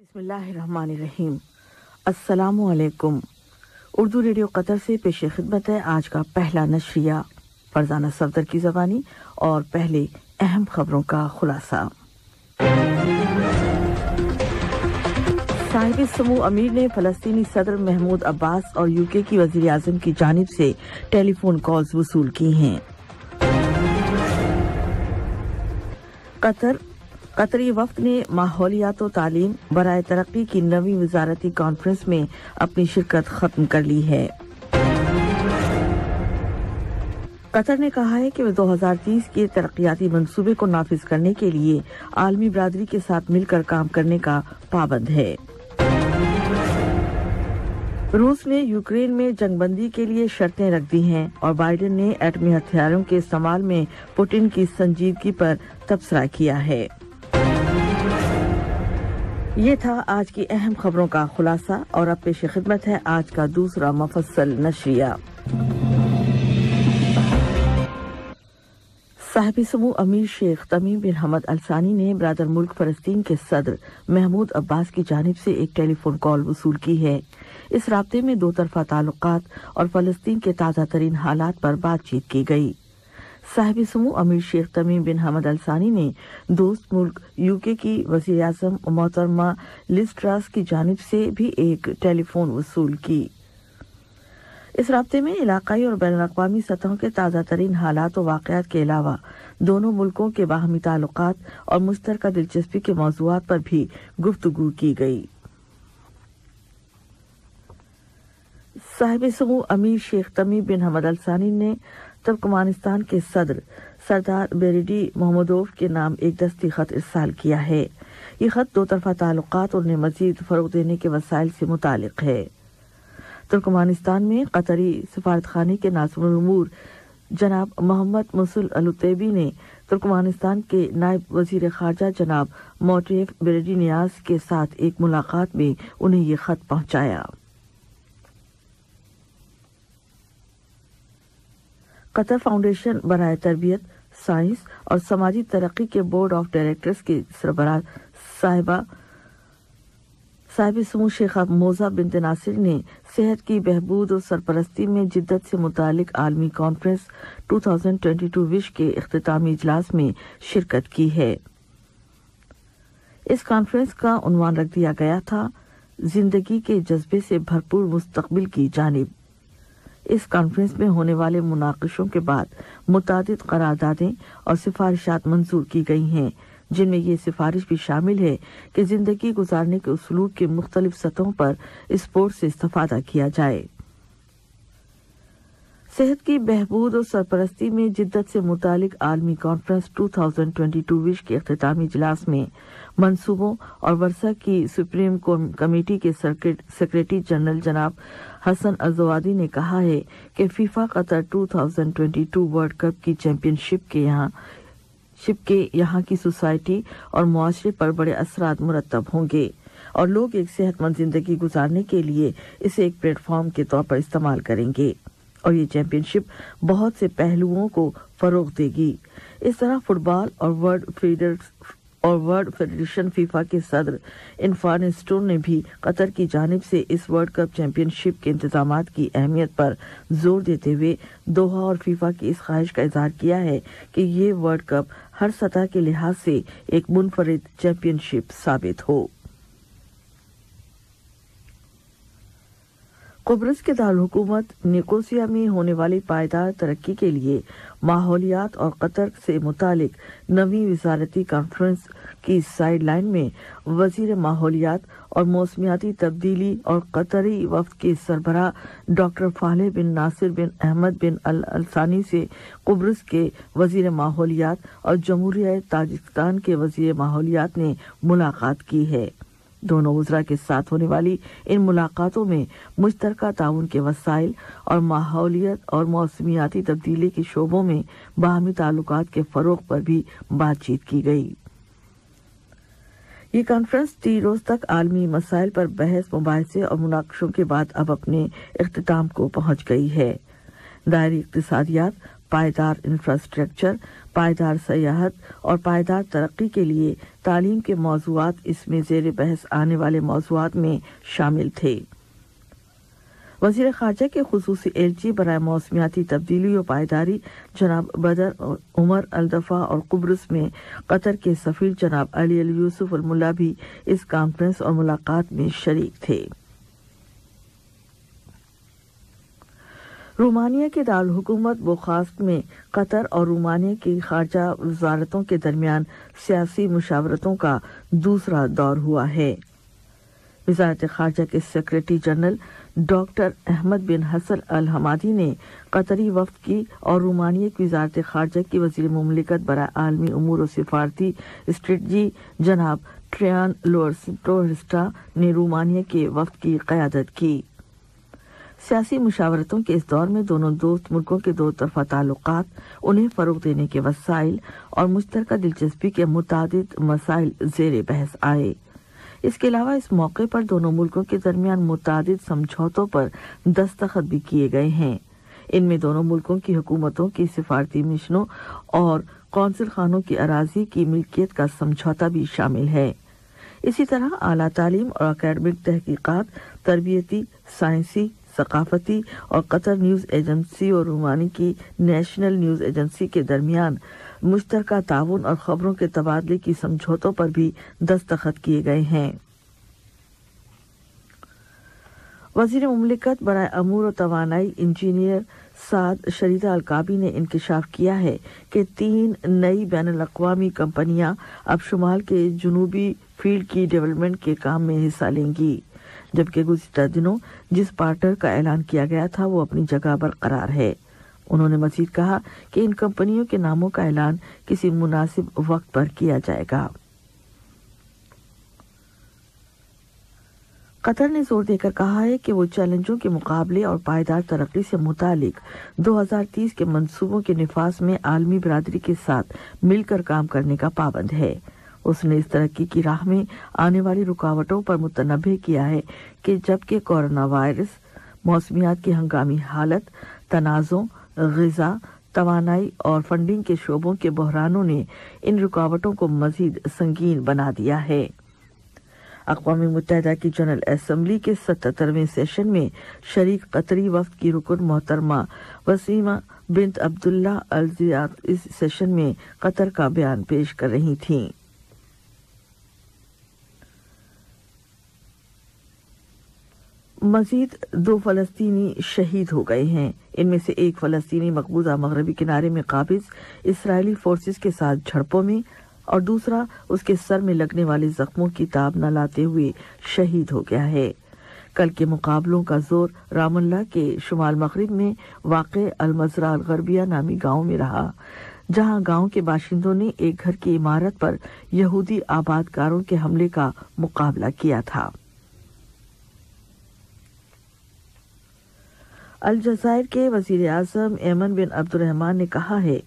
बिस्मिल्लाहिर्रहमानिर्रहीम। अस्सलाम वालेकुम। उर्दू रेडियो कतर से पेश खिदमत है आज का पहला नशरिया फरजाना सफदर की ज़बानी और पहले अहम खबरों का खुलासा। साहिब समूह अमीर ने फ़लस्तीनी सदर महमूद अब्बास और यूके की वज़ीर आज़म की जानिब से टेलीफोन कॉल्स वसूल की हैं। कतरी वफ्द ने माहौलियात और तालीम बराए तरक्की की नवी वजारती कॉन्फ्रेंस में अपनी शिरकत खत्म कर ली है। कतर ने कहा है कि वह 2030 के तरक्याती मंसूबे को नाफिज करने के लिए आलमी बरादरी के साथ मिलकर काम करने का पाबंद है। रूस ने यूक्रेन में जंगबंदी के लिए शर्तें रख दी हैं और बाइडेन ने एटमी हथियारों के इस्तेमाल में पुतिन की संजीदगी पर तबसरा किया है। ये था आज की अहम खबरों का खुलासा और अब पेश खिदमत है आज का दूसरा मुफस्सल नशरिया। साहिब समूह अमीर शेख तमीम बिन हमद अल सानी ने बरादर मुल्क फ़लस्तीन के सदर महमूद अब्बास की जानिब से एक टेलीफोन कॉल वसूल की है। इस राब्ते में दो तरफा ताल्लुकात और फ़लस्तीन के ताज़ा तरीन हालात पर बातचीत की गई। साहिब समूह अमीर शेख तमीम बिन हमद अल सानी ने दोस्त मुल्क यूके की वज़ीर आज़म मोहतरमा लिज ट्रस की जानिब से भी एक टेलीफोन वसूल की। इस राब्ते में इलाकाई और बैनुल-अक़वामी सतहों के ताज़ा तरीन हालात और वाक़यात के अलावा दोनों मुल्कों के बाहमी ताल्लुकात और मुश्तरका दिलचस्पी के मौज़ूआत पर भी गुफ्तगू की गई। साहिब समूह अमीर शेख तमीम बिन हमद अल सानी ने तुर्कमानिस्तान के सदर सरदार बेरिडी मोहम्मदोव के नाम एक दस्ती खत इरसाल किया है। ये खत दो तरफा ताल्लुकात और उन्हें मजीद फरोग देने के वसाइल से मुतालिक है। तुर्कमानिस्तान में कतरी सफारतखाने के नाज़िमुल उमूर जनाब मोहम्मद मुसल अलुतैबी ने तुर्कमानिस्तान के नायब वजीर खारजा जनाब मोटेफ बेरिडी नियाज के साथ एक मुलाकात में उन्हें ये खत पहुंचाया। कतर फाउंडेशन बराए तरबियत, साइंस और समाजी तरक्की के बोर्ड ऑफ डायरेक्टर्स के सरबराह साहिब समूह शेख मोजा बिनत नासिर ने सेहत की बहबूद और सरपरस्ती में जिद्दत से मुतालिक आलमी कॉन्फ्रेंस 2022 विश्व के इख्तितामी इजलास में शिरकत की है। इस कॉन्फ्रेंस का उन्वान रख दिया गया था जिंदगी के जज्बे से भरपूर मुस्तकबिल की जानिब। इस कॉन्फ्रेंस में होने वाले मुनाकिशों के बाद मुतादिद करारदादें और सिफारिशात मंजूर की गई हैं, जिनमें ये सिफारिश भी शामिल है कि जिंदगी गुजारने के उसलूब के मुख्तलिफ सतहों पर स्पोर्ट्स से इस्तेफादा किया जाए। सेहत की बहबूद और सरपरस्ती में जिद्दत से मुतालिक आलमी कॉन्फ्रेंस 2022 विश्व के इख्तितामी इजलास में मंसूबों और वर्षा की सुप्रीम कमेटी के सेक्रेटरी जनरल जनाब हसन अज़वादी ने कहा है कि फीफा कतर 2022 वर्ल्ड कप की चैंपियनशिप के यहाँ की सोसाइटी और मुआशरे पर बड़े असरात मुरतब होंगे और लोग एक सेहतमंद जिंदगी गुजारने के लिए इसे एक प्लेटफॉर्म के तौर पर इस्तेमाल करेंगे और ये चैंपियनशिप बहुत से पहलुओं को फरोग देगी। इस तरह फुटबॉल और वर्ल्ड फेडरेशन फीफा के सदर इन्फानेस्टो ने भी कतर की जानिब से इस वर्ल्ड कप चैंपियनशिप के इंतजामात की अहमियत पर जोर देते हुए दोहा और फीफा की इस ख्वाहिश का इजहार किया है कि ये वर्ल्ड कप हर सतह के लिहाज से एक मुनफरिद चैंपियनशिप साबित हो। कुब्रस के दारुल-हुकूमत निकोसिया में होने वाली पायदार तरक्की के लिए माहौलियात और कतर से मुतालिक नवी वजारती कॉन्फ्रेंस की साइड लाइन में वजीर माहौलियात और मौसमियाती तब्दीली और कतरी वफ्द के सरबराह डॉक्टर फालेह बिन नासिर बिन अहमद बिन अल सानी से कुब्रस के वजीर माहौलियात और जमहूरिया ताजिकिस्तान के वजीर माहौलियात ने मुलाकात की है। दोनों वज़रा के साथ होने वाली इन मुलाकातों में मुश्तरका ताउन के वसाइल और माहौलियत और मौसमियाती तब्दीली के शोबों में बाहमी ताल्लुकात के फरोग पर भी बातचीत की गई। ये कॉन्फ्रेंस 3 रोज तक आलमी मसाइल पर बहस मुबाहिसे और मुनाकशों के बाद अब अपने इख्तिताम को पहुंच गई है। दायरी इक्तिसादियात, पायदार इंफ्रास्ट्रक्चर, पायदार सयाहत और पायदार तरक्की के लिए तालीम के मौज़ूआत इसमें ज़ेर बहस आने वाले मौज़ूआत में शामिल थे। वज़ीर ख़ारजा के ख़ुसूसी एलची बराए मौसमियाती तब्दीली और पायदारी जनाब बदर उमर अल-दफ़ा और कुब्रुस में कतर के सफ़ीर जनाब अली अल यूसुफ अल मुल्ला भी इस कॉन्फ्रेंस और मुलाकात में शरीक थे। रोमानिया के दारुल हुकूमत बुखारेस्ट में कतर और रोमानिया की खारजा वज़ारतों के दरमियान सियासी मुशावरतों का दूसरा दौर हुआ है। वज़ारत खारजा के सेक्रेटरी जनरल डॉक्टर अहमद बिन हसन अल हमादी ने कतरी वफ़द की और रोमानिया की वज़ारत खारजा की वज़ीर मुमलिकत बराए आलमी उमूर और सिफारती स्ट्रेटजी जनाब ट्रियान लोरस्टा ने रोमानिया के वफ़द की क़यादत की। सियासी मुशावरतों के इस दौर में दोनों दोस्त मुल्कों के दो तरफा ताल्लुकात, उन्हें फ़रोग़ देने के वसाइल और मुश्तरका दिलचस्पी के मुतादिद मसाइल ज़ेर बहस आए। इसके अलावा इस मौके पर दोनों मुल्कों के दरमियान मुतादिद समझौतों पर दस्तखत भी किए गए हैं। इनमें दोनों मुल्कों की हुकूमतों की सिफारती मिशनों और कौंसिल खानों की अराजी की मिल्कियत का समझौता भी शामिल है। इसी तरह आला तालीम और अकादमिक तहकीकात, तरबियती, साइंसी, सकाफती और कतर न्यूज़ एजेंसी और रोमानी की नेशनल न्यूज़ एजेंसी के दरमियान मुश्तरका ताउन और खबरों के तबादले की समझौतों पर भी दस्तखत किए गए हैं। वज़ीर मुमलिकत बराए अमूर और तवानाई इंजीनियर साद शरीदा अलकाबी ने इंकशाफ किया है कि 3 नई बैनुल-अक़वामी कंपनियां अब शुमाल के जुनूबी फील्ड की डेवलपमेंट के काम में हिस्सा लेंगी, जबकि गुज़िश्ता दिनों जिस पार्टनर का ऐलान किया गया था वो अपनी जगह बरकरार है। उन्होंने मज़ीद कहा कि इन कंपनियों के नामों का ऐलान किसी मुनासिब वक्त पर किया जाएगा। कतर ने जोर देकर कहा है कि वो चैलेंजों के मुकाबले और पायदार तरक्की से मुतालिक 2030 के मंसूबों के निफाज में आलमी बरादरी के साथ मिलकर काम करने का पाबंद है। उसने इस तरक्की की राह में आने वाली रुकावटों पर मुतनब्बे किया है कि जबकि कोरोना वायरस, मौसमियात की हंगामी हालत, तनाज़ों, ग़िज़ा, तवानाई और फंडिंग के शोबों के बहरानों ने इन रुकावटों को मज़ीद संगीन बना दिया है। अक़वाम मुत्तहिदा की जनरल असम्बली के 77वें सेशन में शरीक कतरी वफ़द की रुकन मोहतरमा वसीमा बिन्त अब्दुल्ला अल ज़ियाद इस सेशन में कतर का बयान पेश कर रही थीं। मजीद 2 फ़लस्तीनी शहीद हो गए हैं। इनमें से एक फ़लस्तीनी मकबूजा मगरबी किनारे में काबिज इसराइली फोर्सेस के साथ झड़पों में और दूसरा उसके सर में लगने वाले जख्मों की ताब न लाते हुए शहीद हो गया है। कल के मुकाबलों का जोर रामल्ला के शुमाल मगरिब में वाक़े अल-मज़रा अल-गरबिया नामी गांव में रहा, जहां गांव के बाशिंदों ने एक घर की इमारत पर यहूदी आबादकारों के हमले का मुकाबला किया था। अलजायर के वज़ीर आज़म एमन बिन अब्दुर्रहमान ने कहा है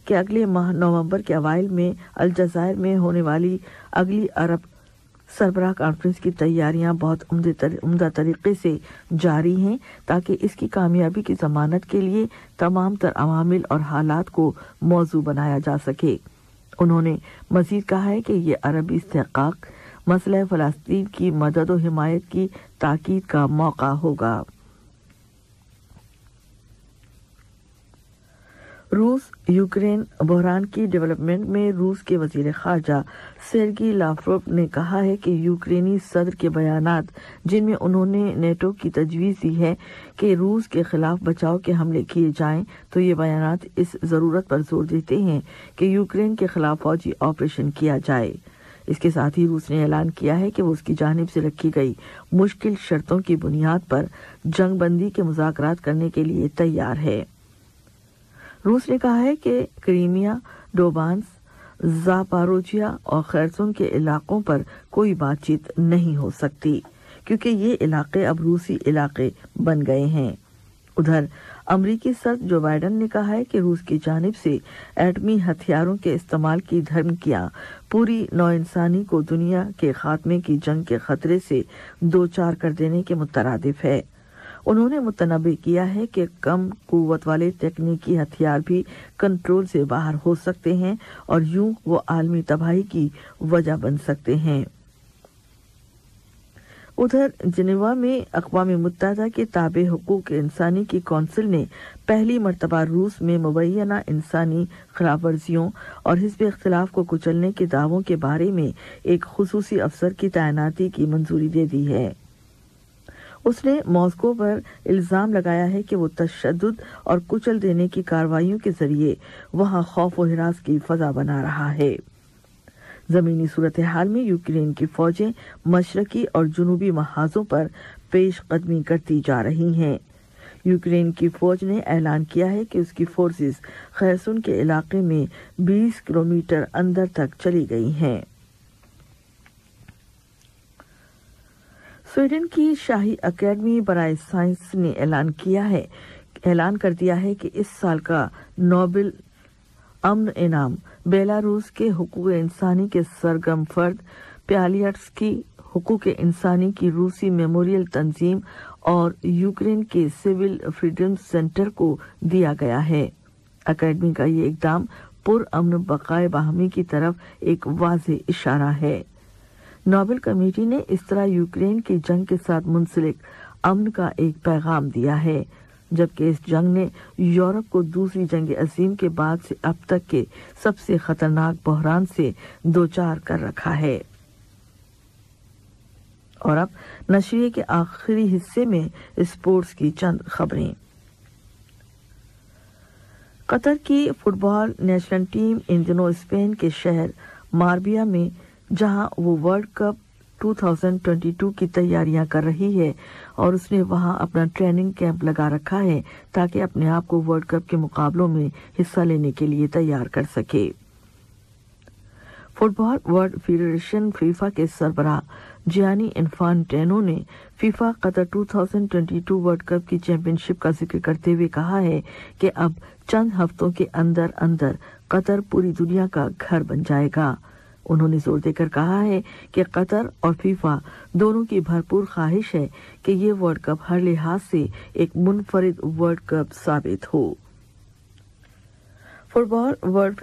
कि अगले माह नवंबर के अवाइल में अलजायर में होने वाली अगली अरब सरबराह कॉन्फ्रेंस की तैयारियां बहुत उम्दा तरीके से जारी हैं, ताकि इसकी कामयाबी की ज़मानत के लिए तमाम तर अवामिल और हालात को मौजू बनाया जा सके। उन्होंने मज़ीद कहा है कि ये अरबी इस्तेहक़ाक़ मसला फ़लस्तीन की मदद और हिमायत की ताकीद का मौका होगा। रूस यूक्रेन बहरान की डेवलपमेंट में रूस के वज़ीर ख़ारजा सेर्गी लाव्रोव ने कहा है कि यूक्रेनी सदर के बयानात, जिनमें उन्होंने नेटो की तजवीज़ दी है कि रूस के खिलाफ बचाव के हमले किए जाएं, तो ये बयानात इस ज़रूरत पर जोर देते हैं कि यूक्रेन के खिलाफ फौजी ऑपरेशन किया जाए। इसके साथ ही रूस ने ऐलान किया है कि वो उसकी जानिब से रखी गई मुश्किल शर्तों की बुनियाद पर जंग बंदी के मुज़ाकरात करने के लिए तैयार है। रूस ने कहा है कि क्रीमिया, डोबान्स, ज़ापारोजिया और खैरसोन के इलाकों पर कोई बातचीत नहीं हो सकती, क्योंकि ये इलाके अब रूसी इलाके बन गए हैं। उधर अमरीकी सदर जो बाइडन ने कहा है कि रूस की जानिब से एटमी हथियारों के इस्तेमाल की धमकियां पूरी नौ इंसानी को दुनिया के खात्मे की जंग के खतरे से दो चार कर देने के मुतरादिफ है। उन्होंने मुतनब्बे किया है कि कम कुव्वत वाले तकनीकी हथियार भी कंट्रोल से बाहर हो सकते हैं और यूं वो आलमी तबाही की वजह बन सकते हैं। उधर जिनेवा में अक़वाम मुत्तहिदा के ताबे हुकूक इंसानी की कौंसिल ने पहली मर्तबा रूस में मुबैना इंसानी खिलाफवर्जियों और हिज़्ब इख्तिलाफ को कुचलने के दावों के बारे में एक खुसूसी अफसर की तैनाती की मंजूरी दे दी है। उसने मॉस्को पर इल्जाम लगाया है कि वो तशद्दुद और कुचल देने की कार्रवाइयों के जरिए वहां खौफ व हिरास की फजा बना रहा है। जमीनी सूरत हाल में यूक्रेन की फौजें मशरकी और जुनूबी महाजों पर पेश कदमी करती जा रही हैं। यूक्रेन की फौज ने ऐलान किया है कि उसकी फोर्सेस खैरसुन के इलाके में 20 किलोमीटर अंदर तक चली गई हैं। स्वीडन की शाही अकेडमी बराए साइंस ने ऐलान कर दिया है कि इस साल का नोबेल अमन इनाम बेलारूस के हुकूक इंसानी के सरगर्म फर्द प्यालियट्स्की, हुकूक इंसानी की रूसी मेमोरियल तंजीम और यूक्रेन के सिविल फ्रीडम सेंटर को दिया गया है। अकेडमी का ये इकदाम पुरअमन बकाए बाहमी की तरफ एक वाज़ेह इशारा है। नोबेल कमेटी ने इस तरह यूक्रेन की जंग के साथ मुंसलिक अमन का एक पैगाम दिया है, जबकि इस जंग ने यूरोप को दूसरी जंग अजीम के बाद से अब तक के सबसे खतरनाक बहरान से दोचार कर रखा है। और अब नशरिये के आखिरी हिस्से में स्पोर्ट्स की चंद खबरें। कतर की फुटबॉल नेशनल टीम इन दिनों स्पेन के शहर मार्बिया में, जहां वो वर्ल्ड कप 2022 की तैयारियां कर रही है और उसने वहां अपना ट्रेनिंग कैंप लगा रखा है ताकि अपने आप को वर्ल्ड कप के मुकाबलों में हिस्सा लेने के लिए तैयार कर सके। फुटबॉल वर्ल्ड फेडरेशन फीफा के सरबराह जियानी इन्फांटिनो ने फीफा कतर 2022 वर्ल्ड कप की चैंपियनशिप का जिक्र करते हुए कहा है कि अब चंद हफ्तों के अंदर अंदर कतर पूरी दुनिया का घर बन जाएगा। उन्होंने जोर देकर कहा है कि कतर और फीफा दोनों की भरपूर ख्वाहिश है कि ये वर्ल्ड कप हर लिहाज से एक मुनफरिद वर्ल्ड कप साबित हो। फुटबॉल वर्ल्ड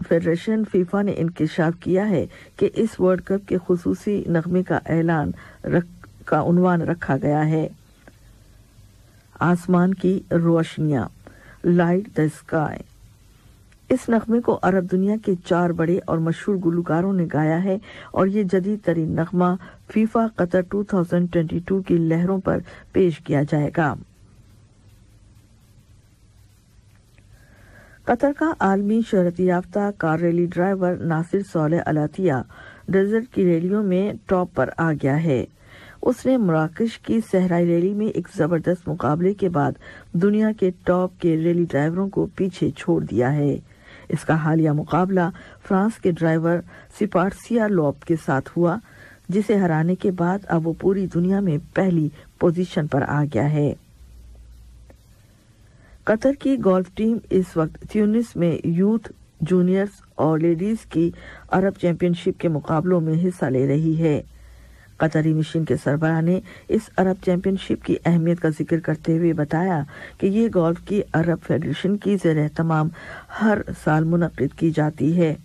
फेडरेशन फीफा ने इंकशाफ किया है कि इस वर्ल्ड कप के खुसूसी नगमे का उन्वान रखा गया है आसमान की रोशनियां, लाइट द स्काई। इस नगमे को अरब दुनिया के 4 बड़े और मशहूर गुलकारों ने गाया है और ये जदीद तरीन नगमा फीफा कतर 2022 की लहरों पर पेश किया जाएगा। कतर का आलमी शोहरत याफ्ता car rally driver Nasser Saleh Al Attiyah desert की रैलियों में टॉप पर आ गया है। उसने मराकश की सहराई रैली में एक जबरदस्त मुकाबले के बाद दुनिया के टॉप के रैली ड्राइवरों को पीछे छोड़ दिया है। इसका हालिया मुकाबला फ्रांस के ड्राइवर सिपार्सिया लोप के साथ हुआ, जिसे हराने के बाद अब वो पूरी दुनिया में पहली पोजीशन पर आ गया है। कतर की गोल्फ टीम इस वक्त ट्यूनिस में यूथ, जूनियर्स और लेडीज की अरब चैंपियनशिप के मुकाबलों में हिस्सा ले रही है। कतरी मिशन के सरबराह ने इस अरब चैंपियनशिप की अहमियत का जिक्र करते हुए बताया कि ये गोल्फ की अरब फेडरेशन की ज़ेर तमाम हर साल मुनक़िद की जाती है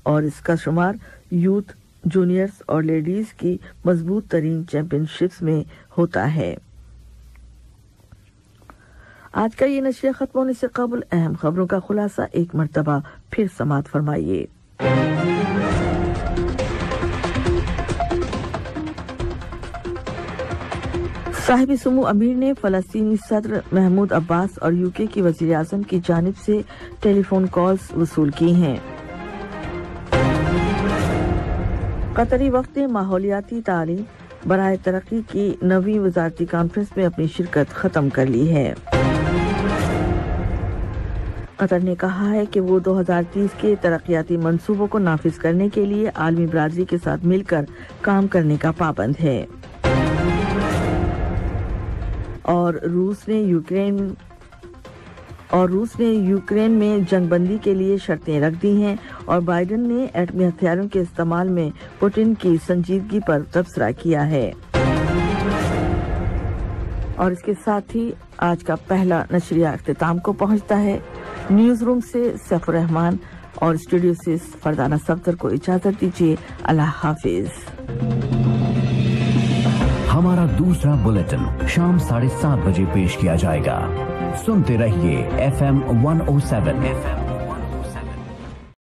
और इसका शुमार यूथ, जूनियर्स और लेडीज की मजबूत तरीन चैंपियनशिप्स में होता है। आज का ये नशरिया खत्म होने से कबल अहम खबरों का खुलासा एक मर्तबा फिर समाअत फरमाइए। साहिब सुमू अमीर ने फलस्तीनी सदर महमूद अब्बास और यूके की वज़ीर आज़म की जानिब से टेलीफोन कॉल्स वसूल की हैं। कतरी वक्त ने माहौलियाती तालीम बराए तरक्की की 9वीं वज़ारती कॉन्फ्रेंस में अपनी शिरकत खत्म कर ली है। कतर ने कहा है कि वो 2030 के तरक्याती मंसूबों को नाफिज करने के लिए आलमी बरादरी के साथ मिलकर काम करने का पाबंद है। और रूस ने यूक्रेन में जंगबंदी के लिए शर्तें रख दी हैं और बाइडेन ने एटमी हथियारों के इस्तेमाल में पुतिन की संजीदगी पर तबसरा किया है। और इसके साथ ही आज का पहला नशरिया अख्तिताम को पहुंचता है। न्यूज रूम से सैफुर रहमान और स्टूडियो से फरदाना सफ्दर को इजाजत दीजिए। अल्लाह हाफिज। हमारा दूसरा बुलेटिन शाम 7:30 बजे पेश किया जाएगा। सुनते रहिए FM 107